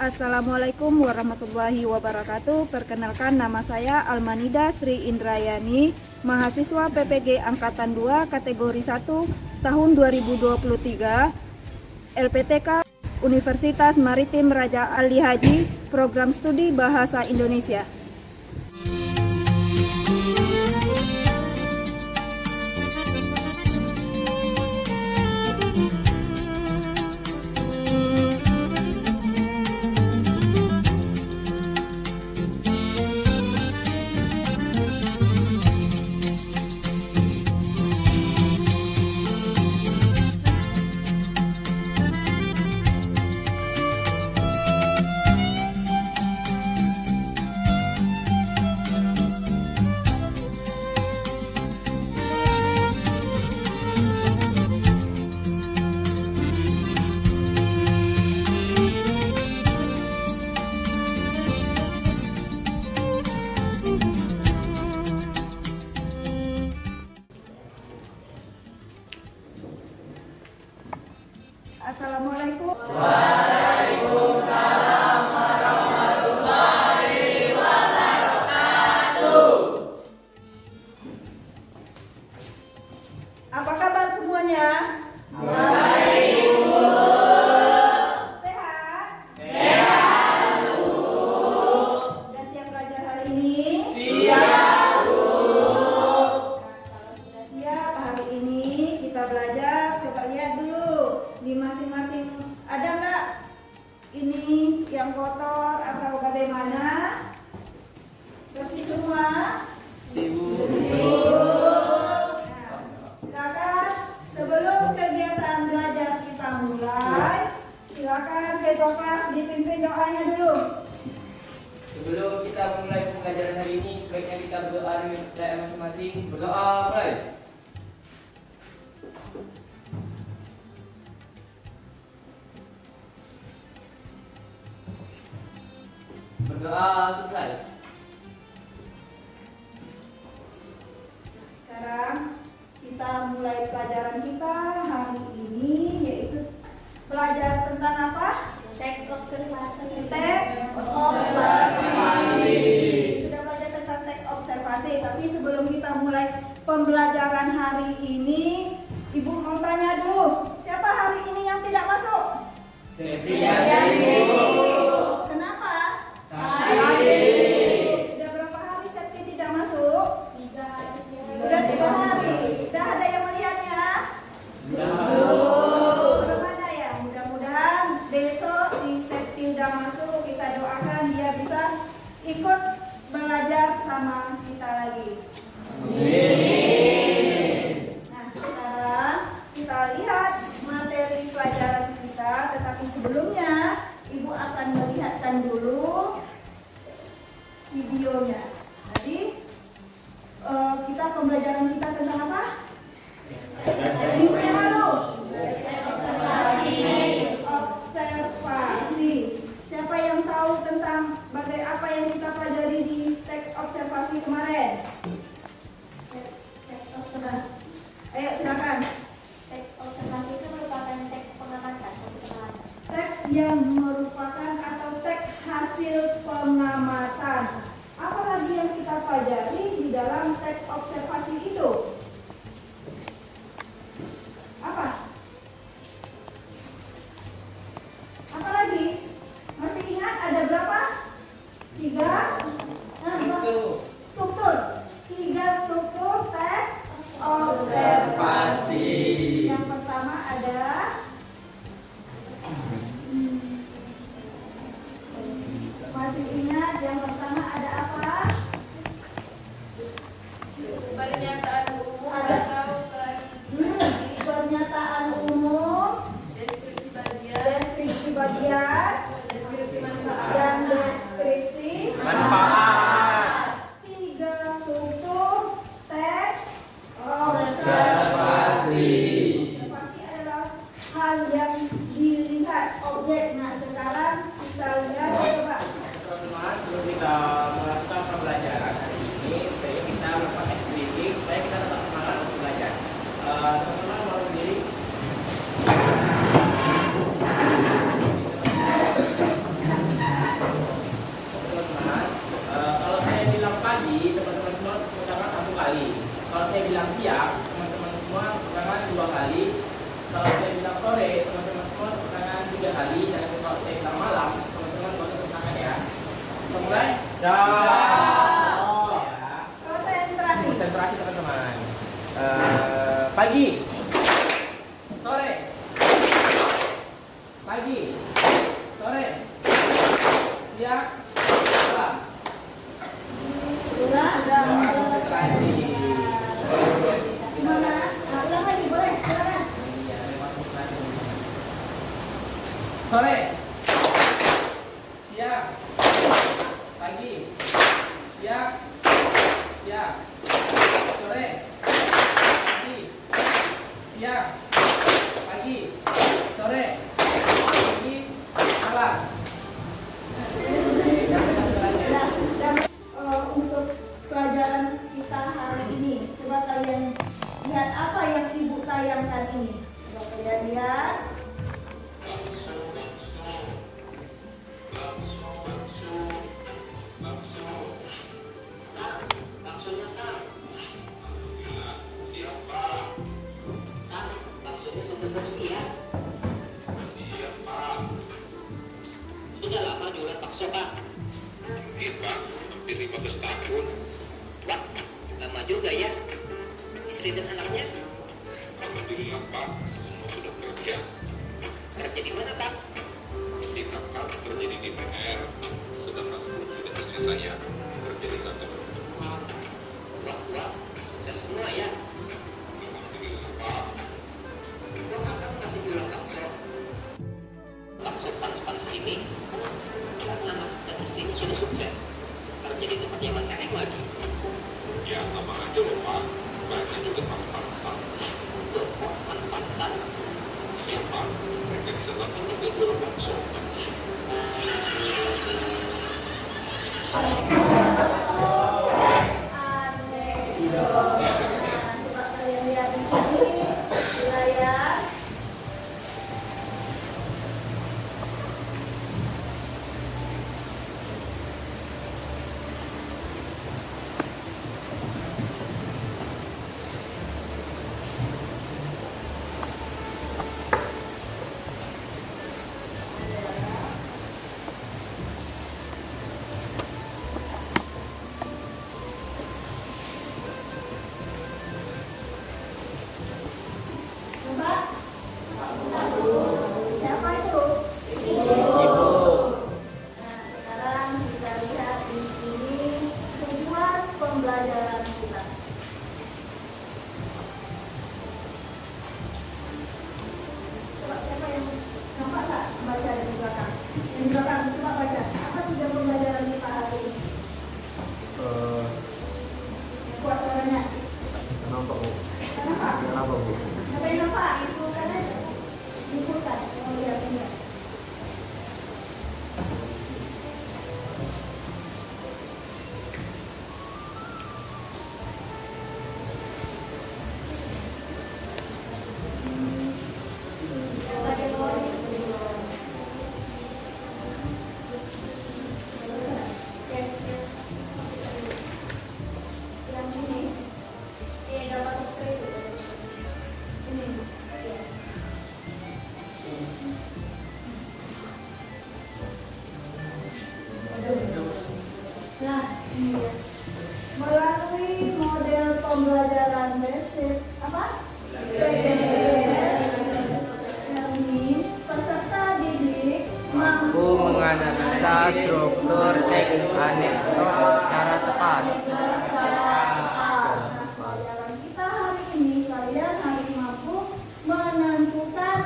Assalamualaikum warahmatullahi wabarakatuh. Perkenalkan, nama saya Almanida Sri Indrayani, mahasiswa PPG Angkatan 2 kategori 1 tahun 2023, LPTK Universitas Maritim Raja Ali Haji, program studi Bahasa Indonesia. Assalamualaikum. Waalaikumsalam warahmatullahi wabarakatuh. Apa kabar semuanya? Baik, Bu. Sehat? Sehat, Bu. Sudah siap belajar hari ini? Siap, Bu. Kalau sudah siap, hari ini kita belajar. Coba lihat dulu di masing-masing, ada nggak ini yang kotor atau bagaimana? Bersih semua? Nah, silakan sebelum kegiatan belajar kita mulai, silakan ketua kelas dipimpin doanya dulu. Sebelum kita mulai pembelajaran hari ini, sebaiknya kita berdoa dengan percaya masing-masing. Berdoa, mulai. Berdoa, selesai. Sekarang kita mulai pelajaran kita hari ini, yaitu belajar tentang apa? Teks observasi. Teks observasi. Sudah belajar tentang teks observasi, tapi sebelum kita mulai pembelajaran hari ini, Ibu mau tanya dulu, siapa hari ini yang tidak masuk? Kenapa? Sudah berapa hari Septi tidak masuk? 3 hari. Sudah 3 hari. Sudah ada yang melihatnya? Belum ada ya. Mudah-mudahan besok si Septi sudah masuk, kita doakan dia bisa ikut belajar sama kita lagi. Nah, sekarang kita lihat materi pelajaran kita, tetapi sebelumnya Ibu akan melihatkan dulu videonya. Jadi kita pembelajaran kita tentang apa? Minggu yang lalu. Observasi. Siapa yang tahu tentang apa yang kita pelajari di teks observasi kemarin? Teks observasi. Ayo silakan. Teks observasi itu merupakan teks pengamatan. Teks yang merupakan atau teks hasil pengamatan. Apa lagi yang kita pelajari di dalam teks observasi itu? Apa? Apa lagi? Masih ingat ada berapa? 3? Struktur. 3 struktur teks observasi. Yang pertama ada masih ingat yang pertama ada apa? Pernyataan umum Ada. atau Pernyataan umum, deskripsi bagian, deskripsi bagian, deskripsi manfaat. dan deskripsi Manfaat. 3 struktur teks Observasi. Observasi adalah hal yang dilihat, objek. Nah, sekarang kita lihat, coba. Teman-teman, sebelum kita melakukan pembelajaran hari ini, sebaiknya kita melakukan activity supaya kita tetap semangat untuk belajar. Teman-teman mau berdiri. Kalau saya bilang siang, teman-teman semua tepuk tangan 2 kali. Kalau saya bilang sore, teman-teman semua tepuk tangan 3 kali. Dan kalau saya bilang malam, teman-teman boleh tepuk tangan ya. Kita mulai? Ya. Konsentrasi. Konsentrasi teman-teman. Pagi, sore, pagi, sore, siang, malam. Konsentrasi. Gimana? Ulang lagi boleh? Silakan. Iya, memang konsentrasi. Sore, siang, pagi, siang, siang, sore, pagi, siang, pagi, sore, pagi, malam. Untuk pelajaran kita hari ini, coba kalian lihat apa yang ibu tayangkan ini. Coba kalian lihat. Maksudnya satu porsi ya? Iya Pak. Sudah lama jualan bakso Pak? Iya Pak, hampir 15 tahun. Wah, lama juga ya. Istri dan anaknya? Alhamdulillah Pak, semua sudah kerja. Kerja di mana Pak? Si kakak kerja di DPR, sedangkan sebelumnya istri saya kerja di kantor. Wah, sukses semua ya. Alhamdulillah Pak. Kok akang masih jualan bakso? Bakso panas-panas ini? Karena anak dan istrinya sudah sukses. Kerja di tempat yang mentereng lagi. Ya sama aja loh Pak. Mereka juga panas-panasan. Loh, kok panas-panasan? Iya Pak. Mereka bisa langsung juga jualan bakso. Coba kalian lihat di sini wilayah. Coba. Siapa itu? Nah, sekarang kita lihat di sini tujuan pembelajaran kita. Coba siapa yang nampak tak baca dari belakang? Yang di belakang coba baca. Apa tujuan pembelajaran kita hari ini? Kuat suaranya. Kenapa Bu? Kenapa? Kenapa Bu? Siapa yang nampak? Ibu kan aja. Ibu kan. Mau lihat ini. Yang ini, dapat itu. Ini, ya. Nah, ini ya. Melalui model pembelajaran basic apa? Ini peserta didik mampu Menganalisa struktur teks anekdot secara tepat. Pelajaran kita hari ini kalian harus mampu menentukan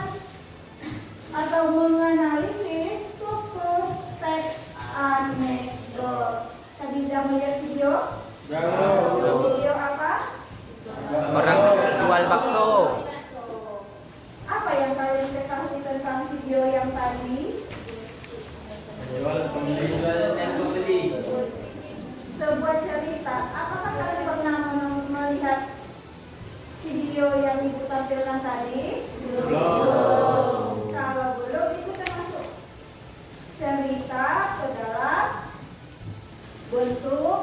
atau menganalisis struktur teks anekdot. Tadi sudah melihat video? Video apa? Orang jual bakso. Apa yang kalian ketahui tentang video yang tadi? Sebuah cerita. Apakah kalian pernah melihat video yang ibu tampilkan tadi? Belum. Kalau belum, itu termasuk cerita ke dalam bentuk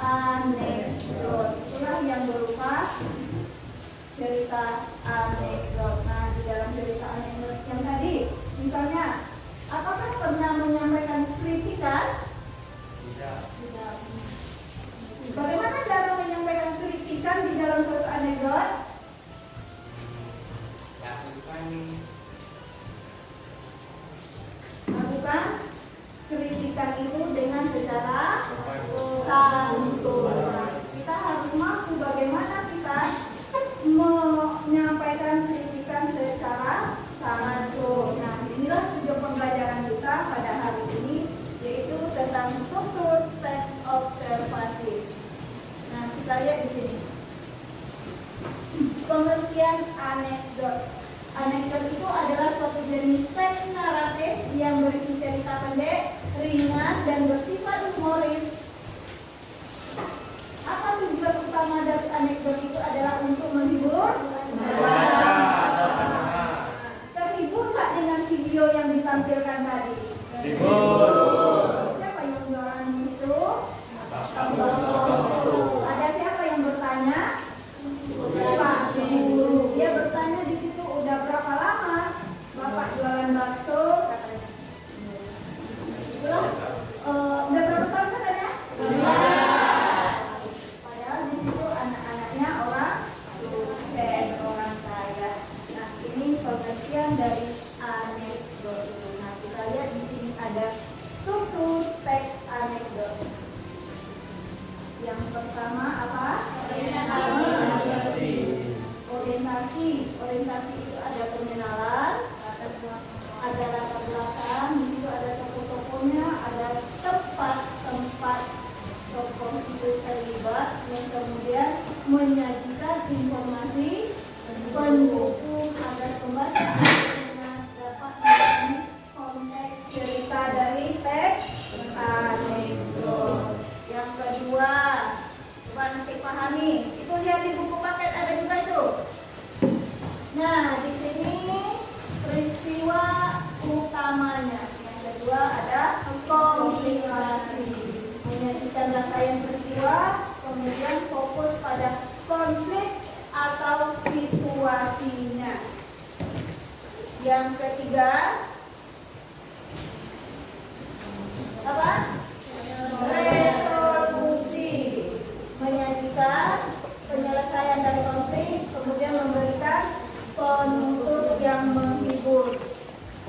anekdot. Itulah yang berupa berupa cerita anekdot. Nah, di dalam cerita anekdot yang tadi, misalnya, apakah pernah menyampaikan kritikan? Tidak. Tidak. Bagaimana cara menyampaikan kritikan di dalam suatu anekdot? Lakukan kritikan itu dengan secara santun. Kita harus mampu bagaimana kita menyampaikan kritikan secara santun. Nah, inilah tujuan pembelajaran kita pada hari ini, yaitu tentang struktur teks observasi. Nah, kita lihat di sini. Pengertian anekdot. Anekdot itu adalah suatu jenis teks naratif yang berisi cerita pendek, ringan, dan bersifat humoris. Apa tujuan utama dari anekdot itu adalah untuk menghibur? Terhibur nggak dengan video yang ditampilkan tadi? Siapa yang jualan itu? Ada siapa yang bertanya? Pak Guru. Dia bertanya di situ, udah berapa lama Bapak jualan bakso? Katanya. Itulah, udah berapa tahun katanya? Padahal di situ anak-anaknya orang sukses, orang kaya. Nah, ini pengertian dari anekdot. Nah, kita lihat di sini ada struktur teks anekdot. Yang pertama apa? Orientasi itu ada pengenalan, ada latar belakang, di situ ada tokoh-tokohnya, ada tempat-tempat tokoh itu terlibat, yang kemudian menyajikan informasi pendukung agar pembaca dapat memahami konteks cerita dari teks anekdot. Yang kedua, coba nanti pahami. Itu lihat di buku paket ada juga itu. Nah, di sini peristiwa utamanya. Yang kedua ada komplikasi. Menyajikan rangkaian peristiwa, kemudian fokus pada konflik atau situasinya. Yang ketiga, apa? Resolusi. Menyajikan penyelesaian dari konflik, kemudian memberikan penuntut yang menghibur.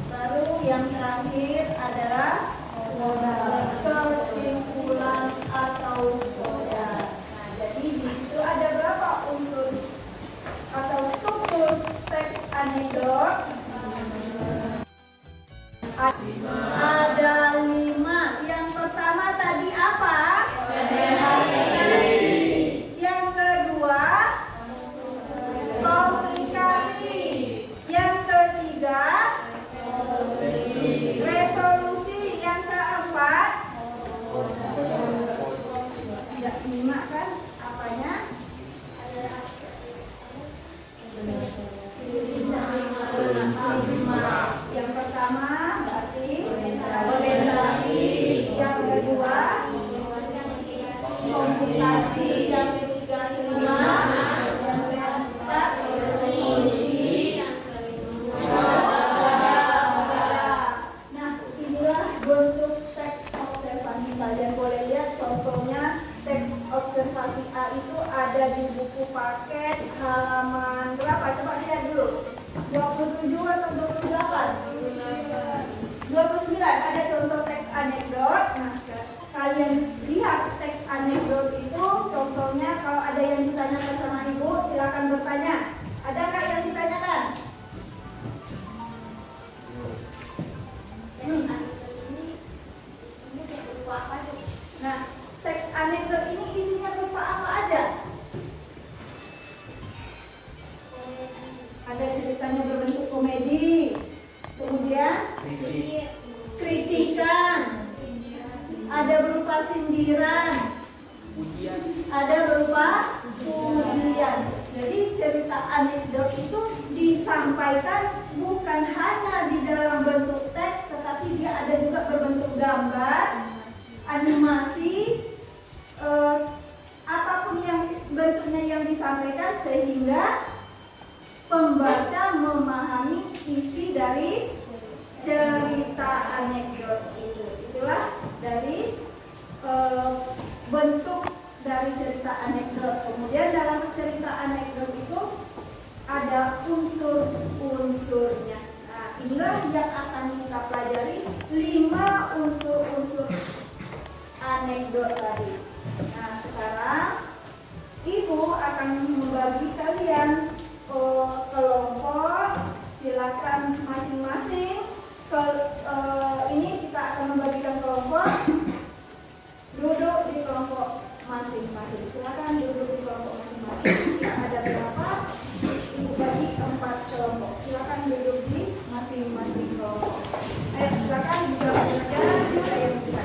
Baru yang terakhir adalah kesimpulan atau modal. Nah, jadi di situ ada berapa unsur atau struktur teks anekdot? Ada 5. Yang pertama tadi apa? Yang kedua, komplikasi. Yang ketiga, resolusi. Yang keempat, tidak 5 kan? Apanya? Yang pertama berarti orientasi. Yang kedua, komplikasi. Yang ketiga, 5. Yang keempat, resolusi. Nah, inilah bentuk teks observasi. Kalian boleh lihat contohnya. Teks observasi A itu ada di buku paket halaman berapa? Coba lihat dulu. 27 atau 28? 29. Ada contoh teks anekdot. Nah, kalian lihat teks anekdot itu contohnya. Kalau ada yang ditanyakan sama ibu, silakan bertanya. Ada nggak yang ditanyakan? Nah, teks anekdot ini isinya berupa apa aja? Ada ceritanya berbentuk komedi, kemudian kritikan, ada berupa sindiran, ada berupa pujian. Jadi cerita anekdot itu disampaikan bukan hanya di dalam bentuk teks, tetapi dia ada juga berbentuk gambar, animasi, apapun yang bentuknya yang disampaikan sehingga pembaca memahami isi dari cerita anekdot itu. Itulah dari bentuk dari cerita anekdot. Kemudian dalam cerita anekdot itu ada unsur-unsurnya. Nah, inilah yang akan kita pelajari 5 unsur-unsur anekdot tadi. Nah, sekarang Ibu akan membagi kalian kelompok. Silakan masing-masing. Ini kita akan membagikan kelompok. Duduk di kelompok masing-masing. Silakan duduk di kelompok masing-masing. Ada berapa? Ibu bagi 4 kelompok. Silakan duduk di masing-masing kelompok. Silakan juga bekerja. Saya buka.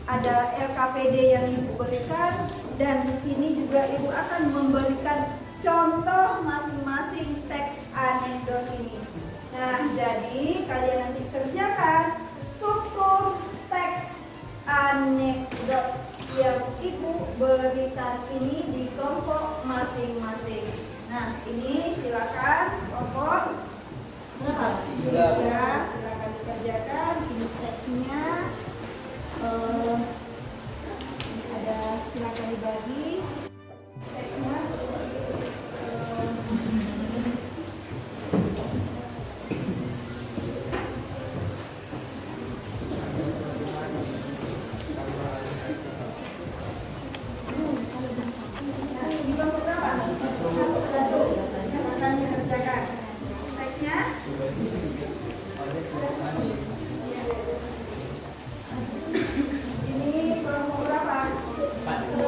Ada LKPD yang Ibu berikan, dan di sini juga Ibu akan memberikan contoh masing-masing teks anekdot ini. Nah, jadi kalian nanti kerjakan struktur teks anekdot yang Ibu berikan ini di kelompok masing-masing. Nah, ini silakan kelompok. Ya, silakan dikerjakan. Ini teksnya. Ada silakan dibagi teksnya. Di kelompok berapa? Satu. Silakan dikerjakan teksnya. Ini kelompok berapa? 4.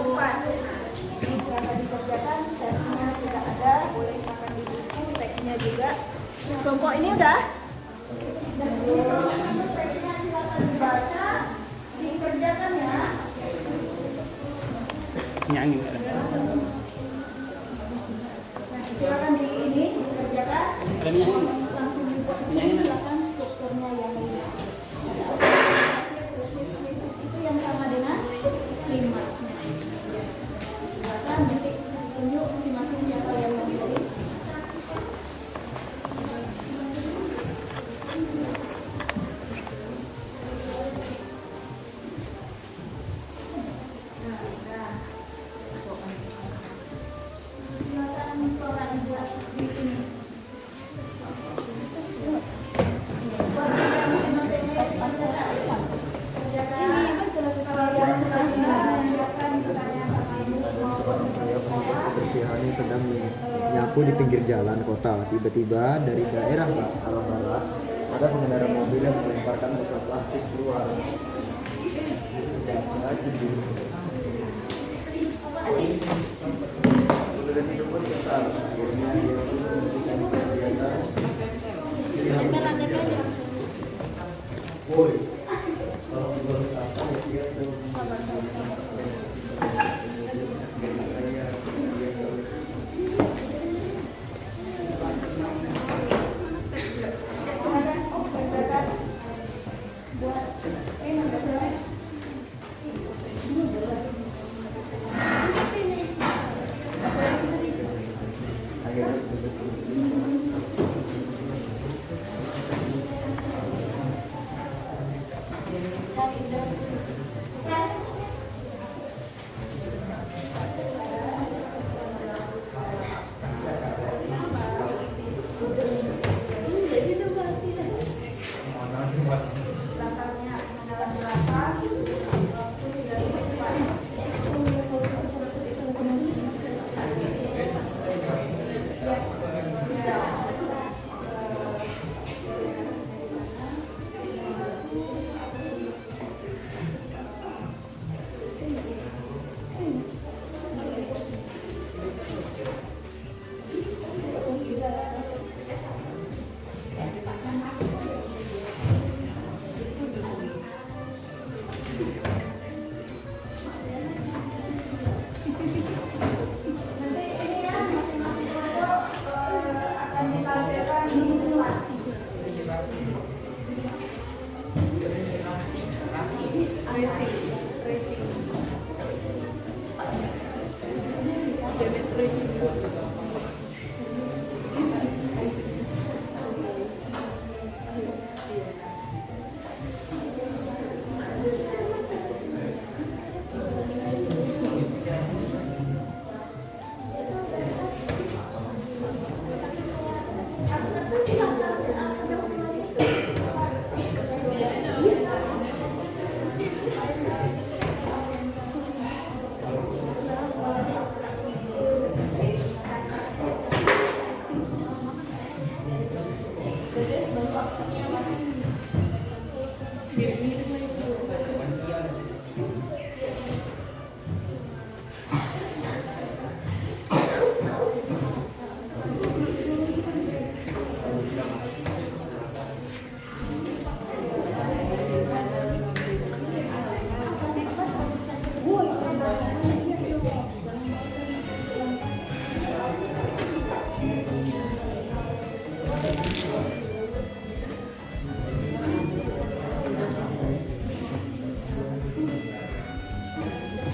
Ini silakan dikerjakan, teksnya sudah ada, boleh silakan di buku, teksnya juga. Kelompok ini udah? Teksnya silakan dibaca, dikerjakan ya. Nyanyi. Silakan dikerjakan. Ada nyanyi. Langsung dibuat. Silakan strukturnya yang ini. Krisis itu yang sama dengan klimaksnya. Silakan nanti tunjuk masing-masing siapa yang memberi. Silakan sholat buat di sini. Kebersihannya sedang nyapu di pinggir jalan kota. Tiba-tiba dari daerah arah barat ada pengendara mobil yang melemparkan botol plastik keluar. Akhirnya dia pun kesal. Akhirnya dia pun membersihkan kegiatan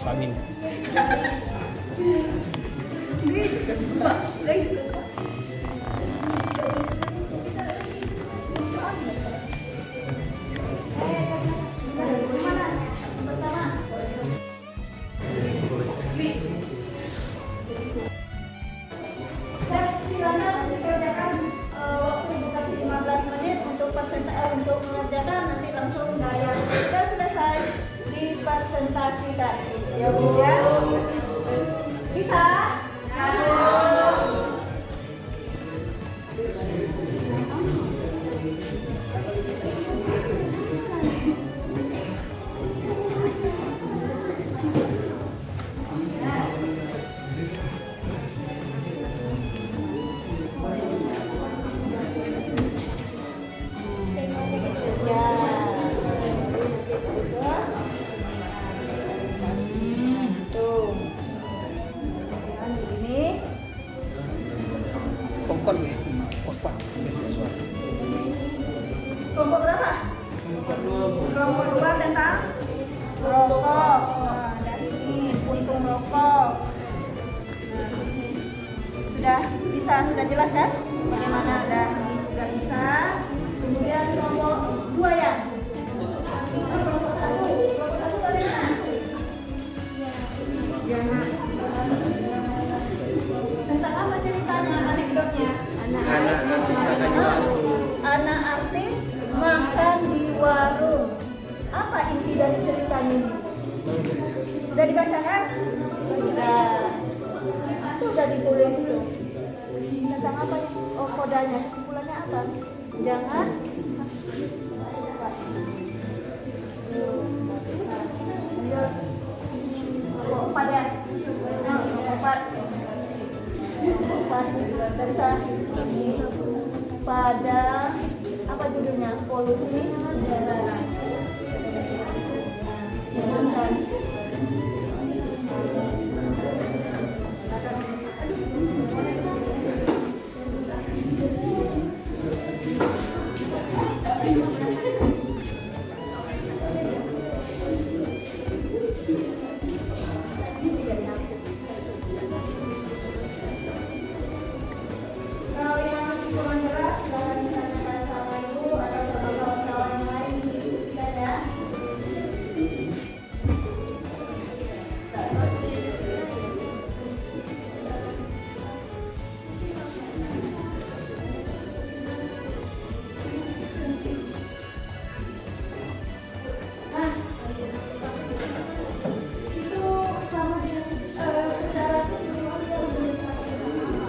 Amin. Silakan dikerjakan waktu dikasih 15 menit untuk untuk mengerjakan, nanti langsung bayar. Sudah selesai dipresentasikan. Ya Bu ya. Bisa? Pokok Kelompok berapa? Kelompok 2 tentang rokok. Nah, dari ini puntung rokok. Nah, sudah jelas kan? Bagaimana sudah bisa. Kemudian kelompok 2 ya. Kelompok 1 bagaimana? Tentang apa ceritanya, anekdotnya? Anak artis makan di warung. Apa inti dari ceritanya ini? Udah dibacakan? Sudah. Itu udah ditulis itu. Tentang apa? Oh, kodanya, kesimpulannya apa? Jangan kelompok 4 ya. Kelompok 4 dari sana pada banyak polusi udara. Jangankan. Kalau yang masih kurang jelas, silahkan ditanyakan sama ibu atau sama kawan-kawan yang lain didiskusikan ya. Nah, itu sama dengan secara keseluruhan dia menjadi satu nama.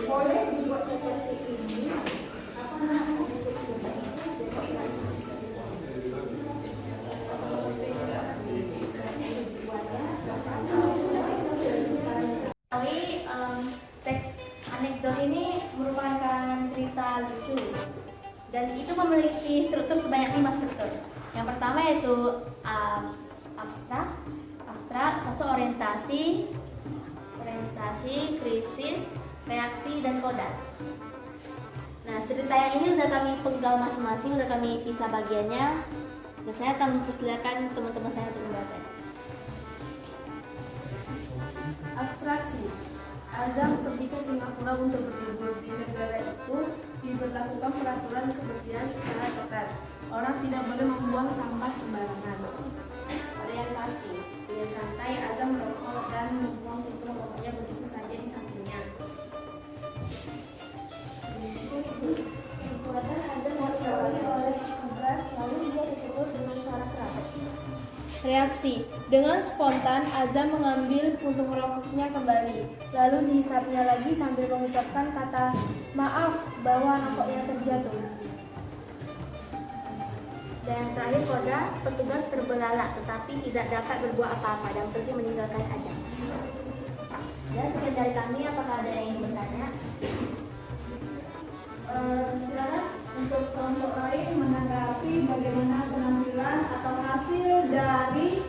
Boleh dibuat seperti ini. Apa namanya? Kali teks anekdot ini merupakan karangan cerita lucu dan itu memiliki struktur sebanyak 5 struktur. Yang pertama yaitu abstrak, masuk orientasi, krisis, reaksi, dan koda. Nah, cerita yang ini sudah kami penggal masing-masing, sudah kami pisah bagiannya, dan saya akan mempersilakan teman-teman saya untuk membaca. Abstraksi. Azam pergi ke Singapura untuk berlibur. Di negara itu diberlakukan peraturan kebersihan secara ketat. Orang tidak boleh membuang sampah sembarangan. Orientasi. Dengan santai, Azam merokok dan membuang tutup rokoknya begitu saja di sampingnya. Dikuatkan Azam dikawali oleh tugas, lalu dia ditegur dengan suara keras. Reaksi. Dengan spontan, Azam mengambil puntung rokoknya kembali. Lalu dihisapnya lagi sambil mengucapkan kata maaf bahwa rokoknya terjatuh. Dan yang terakhir koda, petugas terbelalak tetapi tidak dapat berbuat apa-apa dan pergi meninggalkan Azam. Ya, sekian dari kami. Apakah ada yang ingin bertanya? Silakan untuk kelompok lain menanggapi bagaimana penampilan atau hasil dari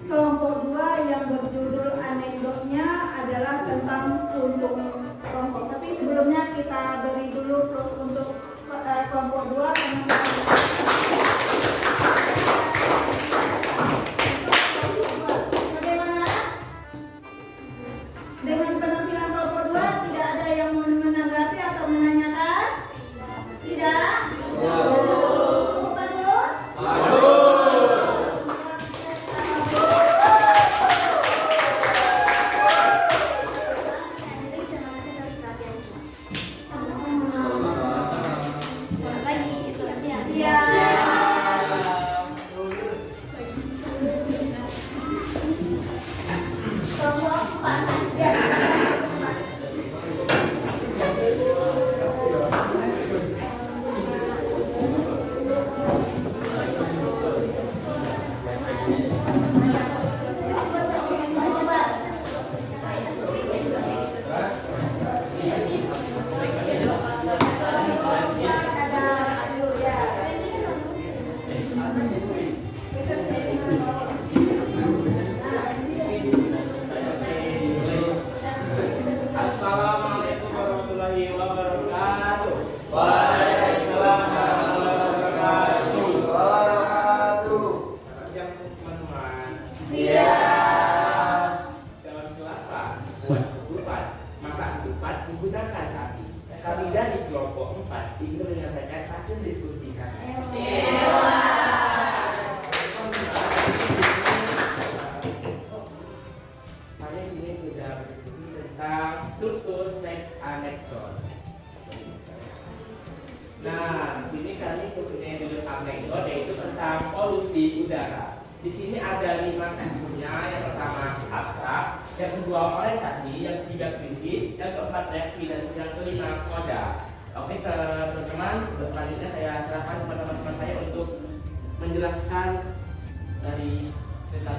kelompok 2 yang berjudul anekdotnya adalah tentang puntung rokok. Tapi sebelumnya kita beri dulu plus untuk kelompok 2 karena bagaimana dengan penampilan kelompok 2? Masa keempat, menggunakan api. Kami dari kelompok 4 ingin menyampaikan hasil diskusi kami. Kami sini sudah berdiskusi tentang struktur teks anekdot. Nah, di sini kami mempunyai judul anekdot yaitu tentang polusi udara. Di sini ada 5 sektornya. Yang pertama abstrak, yang kedua orientasi, yang ketiga krisis, yang keempat reaksi, dan yang kelima koda. Oke teman-teman, selanjutnya saya serahkan kepada teman-teman saya untuk menjelaskan dari tentang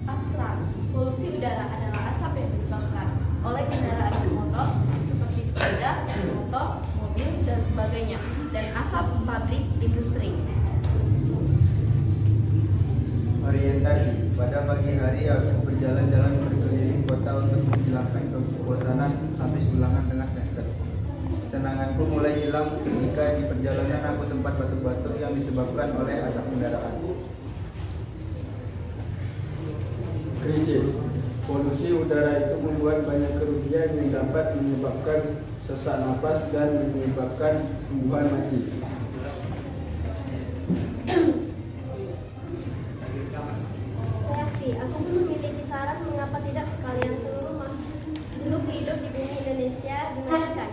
Abstrak, polusi udara adalah asap yang disebabkan oleh kendaraan bermotor seperti sepeda, motor, mobil, dan sebagainya, dan asap pabrik industri. Orientasi. Pada pagi hari aku berjalan-jalan berkeliling kota untuk menghilangkan kebosanan habis ulangan tengah semester. Kesenanganku mulai hilang ketika di perjalanan aku sempat batuk-batuk yang disebabkan oleh asap kendaraan. Krisis. Polusi udara itu membuat banyak kerugian yang dapat menyebabkan sesak napas dan menyebabkan tumbuhan mati. Reaksi, aku pun memiliki saran mengapa tidak sekalian seluruh makhluk hidup di bumi Indonesia dimatikan.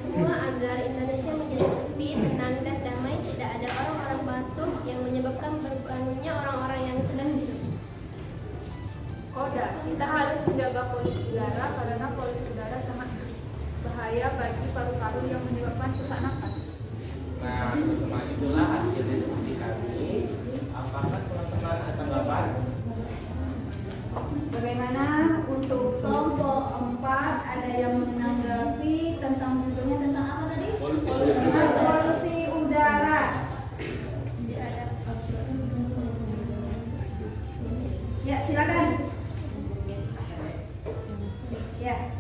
Semua agar Indonesia menjadi sepi, tenang, dan damai, tidak ada orang-orang batuk yang menyebabkan berbangunnya orang-orang yang sedang hidup. Koda, kita harus menjaga polusi udara karena polusi udara sangat bahaya bagi paru-paru yang menyebabkan sesak napas. Nah, teman-teman, itulah hasil diskusi kami. Apakah teman-teman ada tanggapan? Bagaimana untuk kelompok 4 ada yang menanggapi tentang judulnya tentang apa tadi? Polusi udara. Ya, silakan. Ya.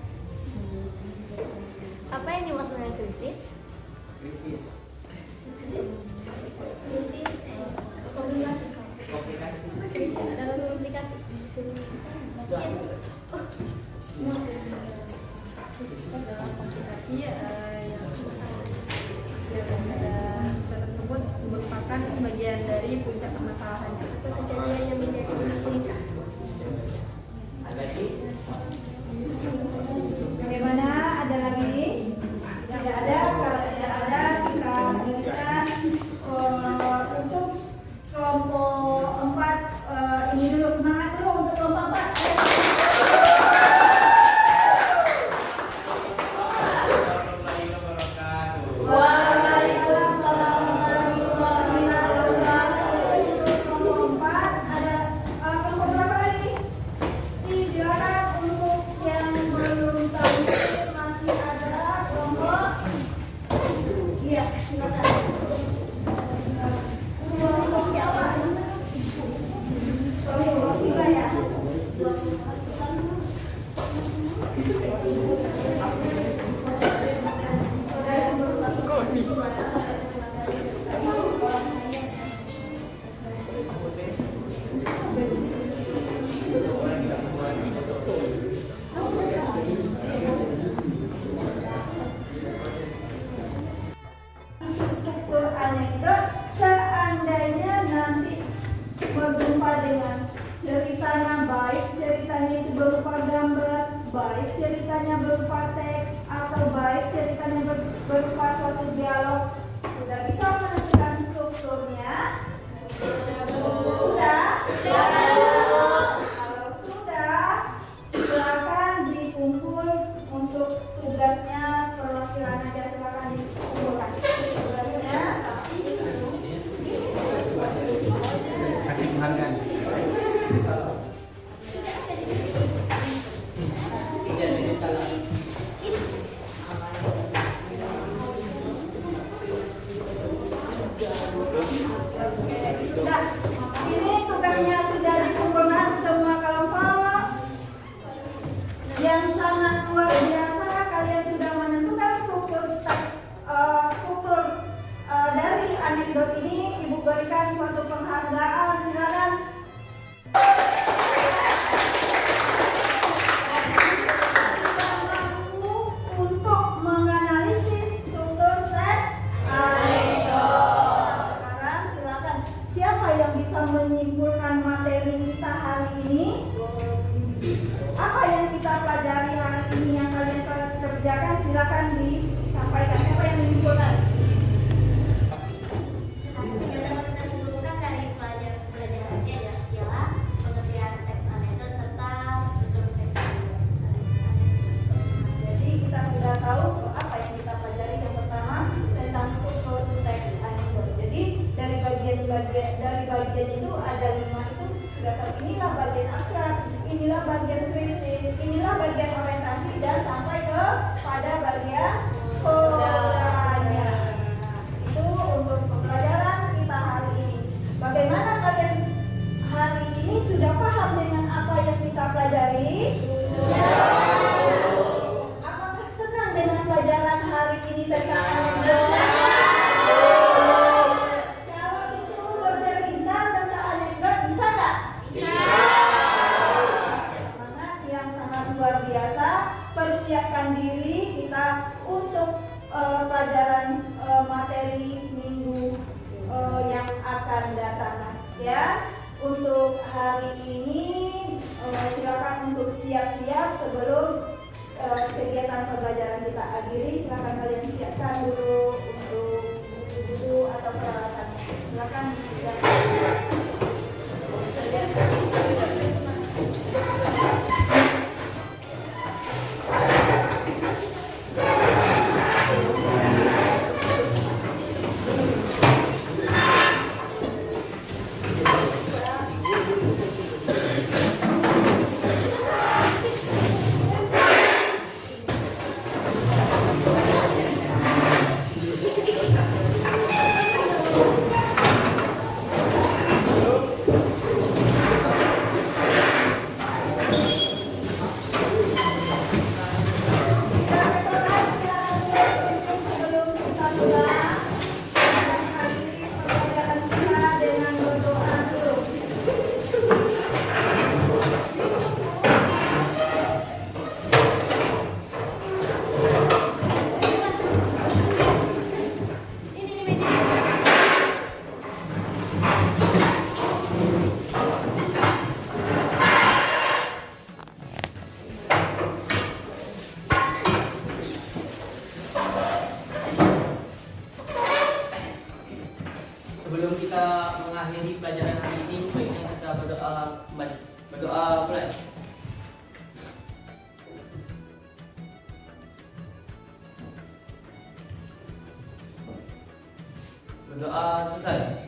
Apa yang dimaksud dengan krisis? Krisis. Krisis, komplikasi. Adalah komplikasi. Tersebut merupakan bagian dari puncak permasalahannya. Kejadian yang menjadi meningkat. Ada lagi? Bagaimana? Ada lagi? Tidak ada. Kalau tidak ada, kita berikan untuk kelompok 4 ini dulu, semangat dulu untuk kelompok 4. Warahmatullahi wabarakatuh. Waalaikumsalam warahmatullahi wabarakatuh. Untuk kelompok 4 ada kelompok berapa lagi? Silakan untuk yang belum tahu masih ada kelompok. Iya, silakan. Kelompok berapa? Kelompok 3 ya. Struktur anekdot seandainya nanti berjumpa dengan ceritanya baik, ceritanya itu berupa gambar, baik ceritanya berupa teks, atau baik ceritanya berupa suatu dialog. Sudah bisa menentukan strukturnya? Sudah? Kalau sudah, silakan dikumpul untuk tugasnya. Perwakilan aja silakan dikumpulkan tugasnya. Kasih penghargaan. bagian krisis, inilah bagian orientasi dan sampai ke pada bagian kodanya. Itu untuk pembelajaran kita hari ini. Bagaimana kalian hari ini sudah paham dengan apa yang kita pelajari? Apakah senang dengan pelajaran hari ini tentang anekdot? Kalau disuruh bercerita tentang anekdot bisa nggak? Semangat yang sangat luar biasa. Persiapkan diri kita untuk pelajaran materi minggu yang akan datang, ya. Untuk hari ini silakan untuk siap-siap sebelum kegiatan pembelajaran kita akhiri. Silakan kalian siapkan dulu untuk buku-buku atau peralatan. Silakan disiapkan. Sebelum kita mengakhiri pelajaran hari ini, baiknya kita berdoa kembali. Berdoa mulai. Berdoa selesai.